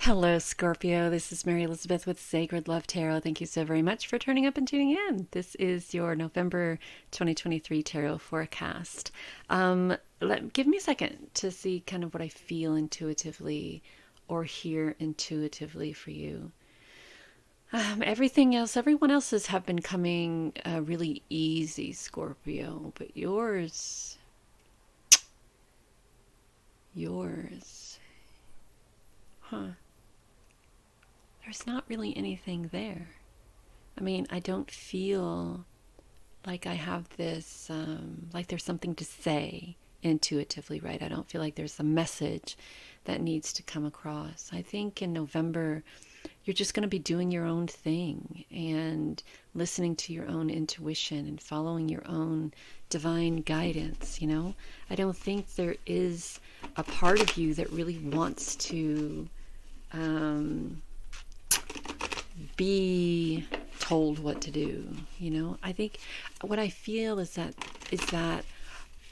Hello, Scorpio. This is Mary Elizabeth with Sacred Love Tarot. Thank you so very much for turning up and tuning in. This is your November 2023 tarot forecast. Give me a second to see kind of what I feel intuitively or hear intuitively for you. Everyone else's have been coming really easy, Scorpio, but yours, huh? There's not really anything there. I mean, I don't feel like I have this, like there's something to say intuitively, right? I don't feel like there's a message that needs to come across. I think in November, you're just going to be doing your own thing and listening to your own intuition and following your own divine guidance. I don't think there is a part of you that really wants to be told what to do. I think what I feel is that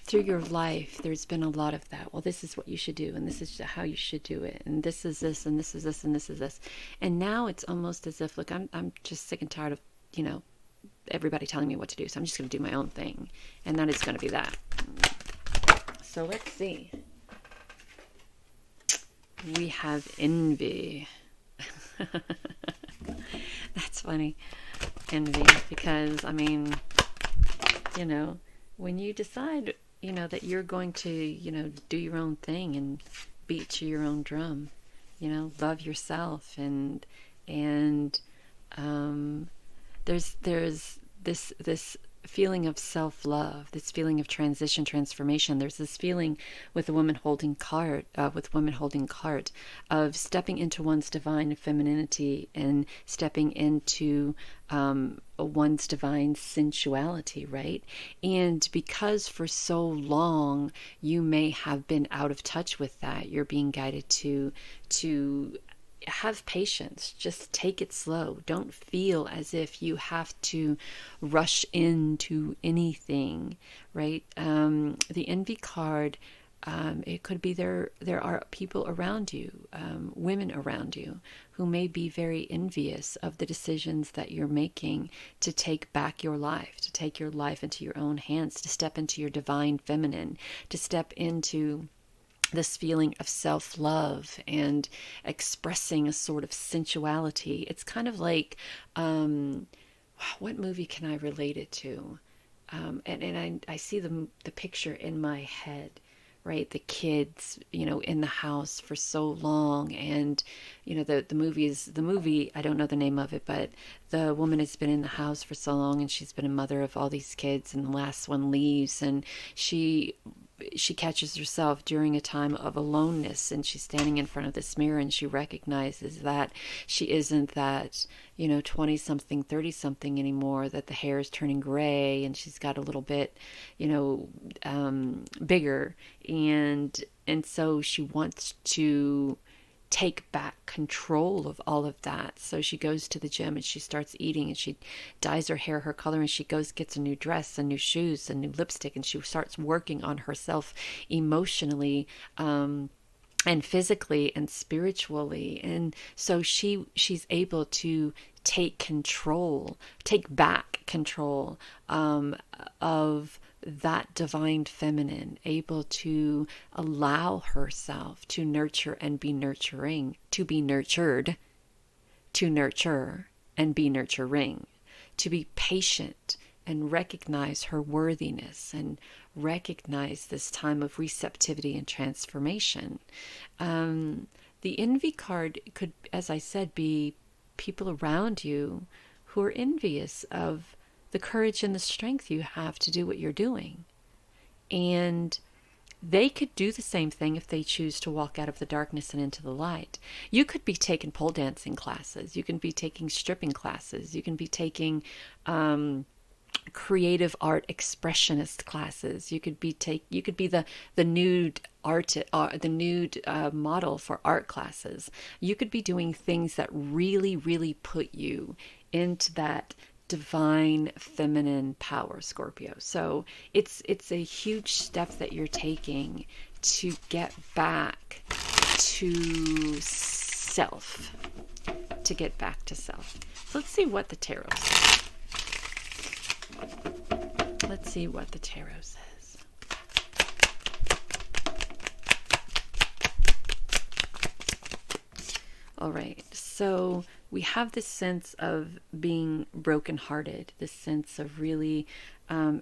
through your life there's been a lot of that. Well, this is what you should do, and this is how you should do it, and this is this, and this is this, and this is this. And now it's almost as if, look, I'm just sick and tired of everybody telling me what to do, so I'm just going to do my own thing, and that is going to be that. So let's see. We have envy. That's funny. Envy, because when you decide, that you're going to, do your own thing and beat to your own drum, love yourself, and there's this feeling of self-love, this feeling of transformation. There's this feeling with women holding cart, of stepping into one's divine femininity and stepping into one's divine sensuality, right? And because for so long you may have been out of touch with that, you're being guided to have patience. Just take it slow. Don't feel as if you have to rush into anything, right? The envy card, it could be there are people around you, women around you, who may be very envious of the decisions that you're making to take back your life, to take your life into your own hands, to step into your divine feminine, to step into this feeling of self-love and expressing a sort of sensuality. It's kind of like, what movie can I relate it to? And I see the picture in my head, right? The kids, in the house for so long, and the movie, I don't know the name of it, but the woman has been in the house for so long, and she's been a mother of all these kids, and the last one leaves, and she catches herself during a time of aloneness, and she's standing in front of this mirror, and she recognizes that she isn't that 20 something 30 something anymore, that the hair is turning gray, and she's got a little bit bigger, and so she wants to take back control of all of that. So she goes to the gym and she starts eating, and she dyes her hair her color, and she gets a new dress and new shoes and new lipstick, and she starts working on herself emotionally, and physically and spiritually. And so she's able to take back control of that divine feminine, able to allow herself to nurture and be nurturing, to be nurtured, to nurture and be nurturing, to be patient and recognize her worthiness and recognize this time of receptivity and transformation. The envy card could, as I said, be people around you who are envious of the courage and the strength you have to do what you're doing. And they could do the same thing if they choose to walk out of the darkness and into the light. You could be taking pole dancing classes. You can be taking stripping classes. You can be taking creative art expressionist classes. You could be the nude art, the nude model for art classes. You could be doing things that really, really put you into that divine feminine power, Scorpio. So it's a huge step that you're taking to get back to self, to get back to self. So let's see what the tarot says. Let's see what the tarot says. All right, so we have this sense of being brokenhearted, this sense of really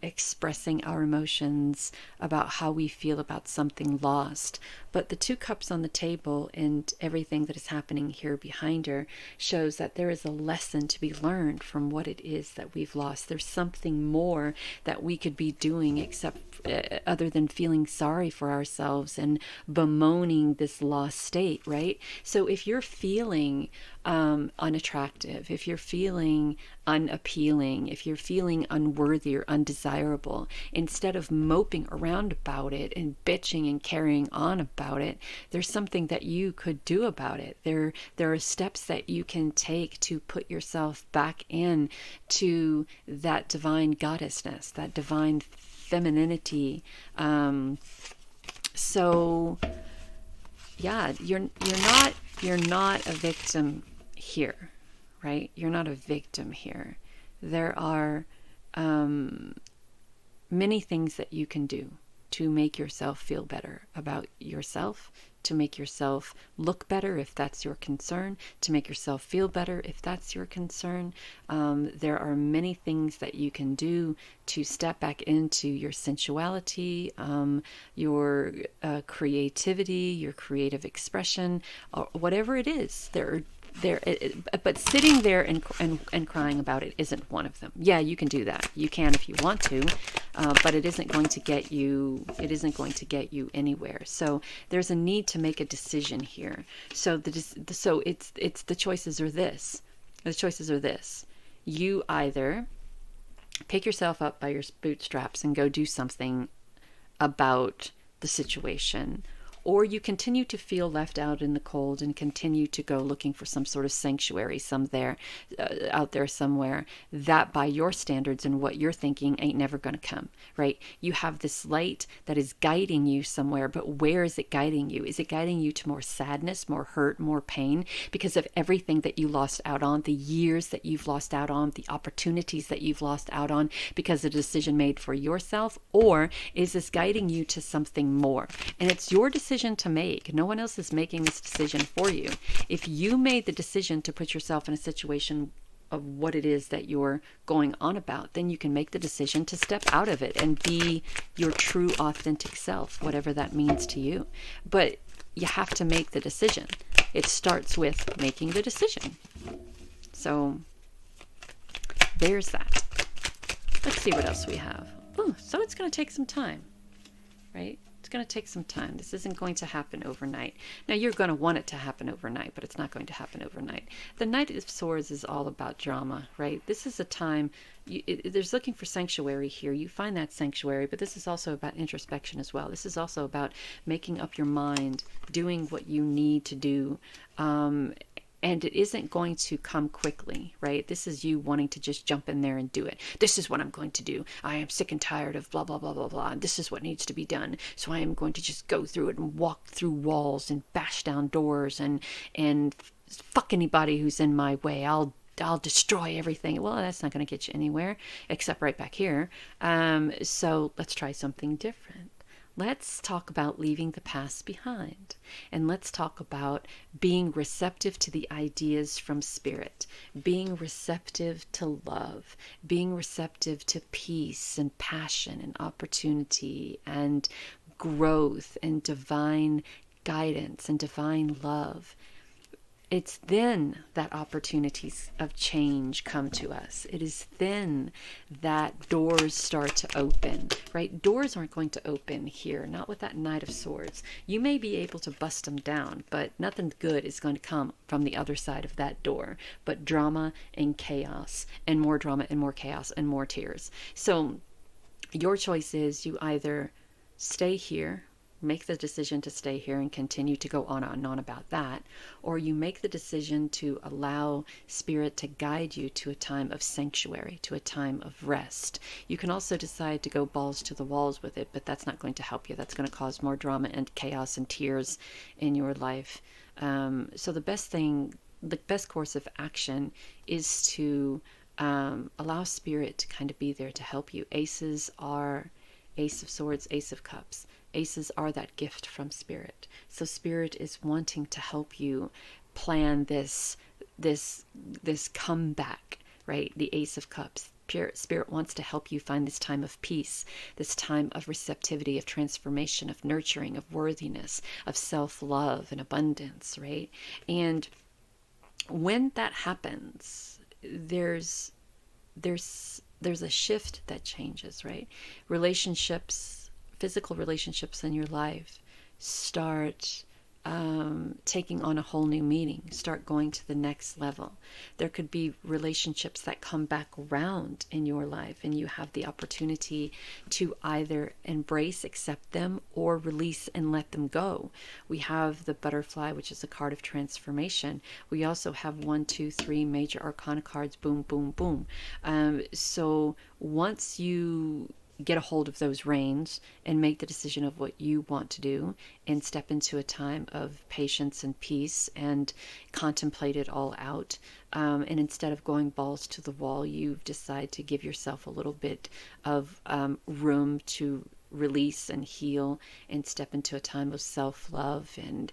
expressing our emotions about how we feel about something lost. But the 2 cups on the table and everything that is happening here behind her shows that there is a lesson to be learned from what it is that we've lost. There's something more that we could be doing except other than feeling sorry for ourselves and bemoaning this lost state, right? So if you're feeling unattractive, if you're feeling unappealing, if you're feeling unworthy or undesirable, instead of moping around about it and bitching and carrying on about it, there's something that you could do about it. There are steps that you can take to put yourself back in to that divine goddessness, that divine femininity. So yeah, you're not a victim here, right? You're not a victim here. There are many things that you can do to make yourself feel better about yourself, to make yourself look better if that's your concern, to make yourself feel better if that's your concern. There are many things that you can do to step back into your sensuality, your creativity, your creative expression, or whatever it is. But sitting there and crying about it isn't one of them. Yeah, you can do that. You can if you want to, but it isn't going to get you. It isn't going to get you anywhere. So there's a need to make a decision here. So it's the choices are this. The choices are this. You either pick yourself up by your bootstraps and go do something about the situation, or you continue to feel left out in the cold and continue to go looking for some sort of sanctuary out there somewhere that by your standards and what you're thinking ain't never going to come, right? You have this light that is guiding you somewhere, but where is it guiding you? Is it guiding you to more sadness, more hurt, more pain because of everything that you lost out on, the years that you've lost out on, the opportunities that you've lost out on because of a decision made for yourself? Or is this guiding you to something more? And it's your decision to make. No one else is making this decision for you. If you made the decision to put yourself in a situation of what it is that you're going on about, then you can make the decision to step out of it and be your true authentic self, whatever that means to you. But you have to make the decision. It starts with making the decision. So there's that. Let's see what else we have. Oh, so it's going to take some time, right? It's going to take some time. This isn't going to happen overnight. Now, you're going to want it to happen overnight, but it's not going to happen overnight. The Knight of Swords is all about drama, right? This is a time, there's looking for sanctuary here. You find that sanctuary, but this is also about introspection as well. This is also about making up your mind, doing what you need to do, and it isn't going to come quickly, right? This is you wanting to just jump in there and do it. This is what I'm going to do. I am sick and tired of blah, blah, blah, blah, blah. And this is what needs to be done. So I am going to just go through it and walk through walls and bash down doors and fuck anybody who's in my way. I'll destroy everything. Well, that's not going to get you anywhere except right back here. So let's try something different. Let's talk about leaving the past behind. And let's talk about being receptive to the ideas from spirit, being receptive to love, being receptive to peace and passion and opportunity and growth and divine guidance and divine love. It's then that opportunities of change come to us. It is then that doors start to open, right? Doors aren't going to open here, not with that Knight of Swords. You may be able to bust them down, but nothing good is going to come from the other side of that door, but drama and chaos, and more drama and more chaos and more tears. So your choice is you either stay here, make the decision to stay here and continue to go on and on about that, or you make the decision to allow spirit to guide you to a time of sanctuary, to a time of rest. You can also decide to go balls to the walls with it, but that's not going to help you. That's going to cause more drama and chaos and tears in your life. So the best course of action is to allow spirit to kind of be there to help you. Aces are Ace of Swords, Ace of Cups. Aces are that gift from spirit. So spirit is wanting to help you plan this comeback, right? The Ace of Cups. Spirit wants to help you find this time of peace, this time of receptivity, of transformation, of nurturing, of worthiness, of self-love and abundance, right? And when that happens, there's a shift that changes, right? Relationships, physical relationships in your life start taking on a whole new meaning, start going to the next level. There could be relationships that come back around in your life, and you have the opportunity to either embrace, accept them, or release and let them go. We have the butterfly, which is a card of transformation. We also have 1, 2, 3 major arcana cards, boom, boom, boom. So once you get a hold of those reins and make the decision of what you want to do and step into a time of patience and peace and contemplate it all out. And instead of going balls to the wall, you decide to give yourself a little bit of room to release and heal and step into a time of self-love and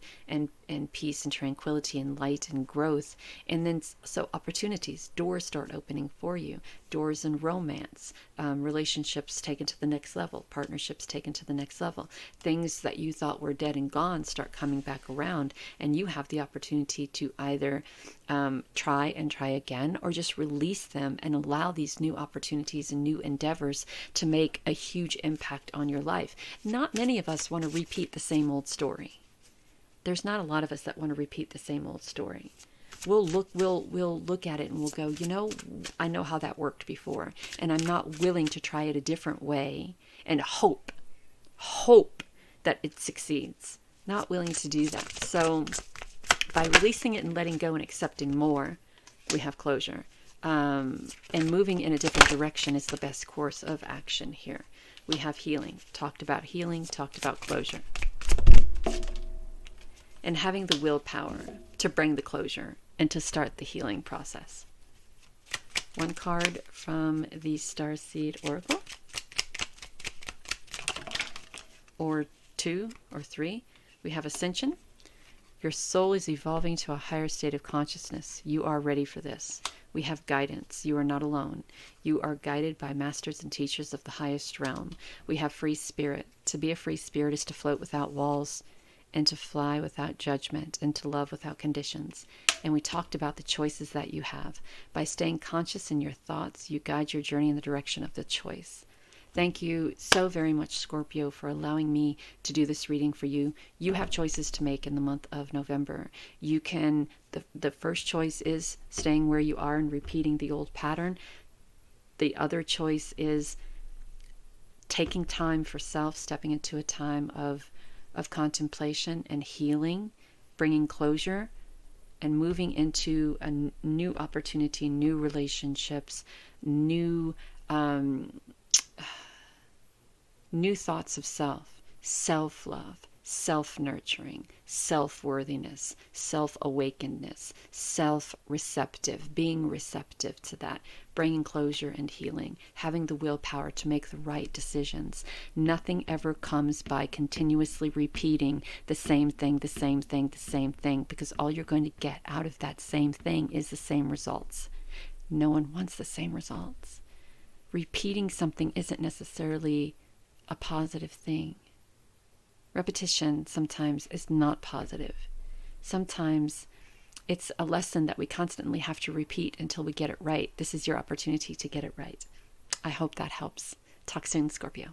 peace and tranquility and light and growth. And then so opportunities, doors start opening for you. Doors in romance, relationships taken to the next level, partnerships taken to the next level. Things that you thought were dead and gone start coming back around, and you have the opportunity to either try again, or just release them and allow these new opportunities and new endeavors to make a huge impact on your life. Not many of us want to repeat the same old story. There's not a lot of us that want to repeat the same old story. We'll look at it and we'll go, I know how that worked before, and I'm not willing to try it a different way and hope that it succeeds. Not willing to do that. So by releasing it and letting go and accepting more, we have closure. And moving in a different direction is the best course of action here. We have healing, talked about closure. And having the willpower to bring the closure and to start the healing process. One card from the Starseed Oracle, or 2 or 3. We have Ascension. Your soul is evolving to a higher state of consciousness. You are ready for this. We have guidance. You are not alone. You are guided by masters and teachers of the highest realm. We have free spirit. To be a free spirit is to float without walls, and to fly without judgment, and to love without conditions. And we talked about the choices that you have. By staying conscious in your thoughts, you guide your journey in the direction of the choice. Thank you so very much, Scorpio, for allowing me to do this reading for you. You have choices to make in the month of November. You can, the first choice is staying where you are and repeating the old pattern. The other choice is taking time for self, stepping into a time of contemplation and healing, bringing closure, and moving into a new opportunity, new relationships, new thoughts of self, self-love, self-nurturing, self-worthiness, self-awakenedness, self-receptive, being receptive to that, bringing closure and healing, having the willpower to make the right decisions. Nothing ever comes by continuously repeating the same thing, the same thing, the same thing, because all you're going to get out of that same thing is the same results. No one wants the same results. Repeating something isn't necessarily a positive thing. Repetition sometimes is not positive. Sometimes it's a lesson that we constantly have to repeat until we get it right. This is your opportunity to get it right. I hope that helps. Talk soon, Scorpio.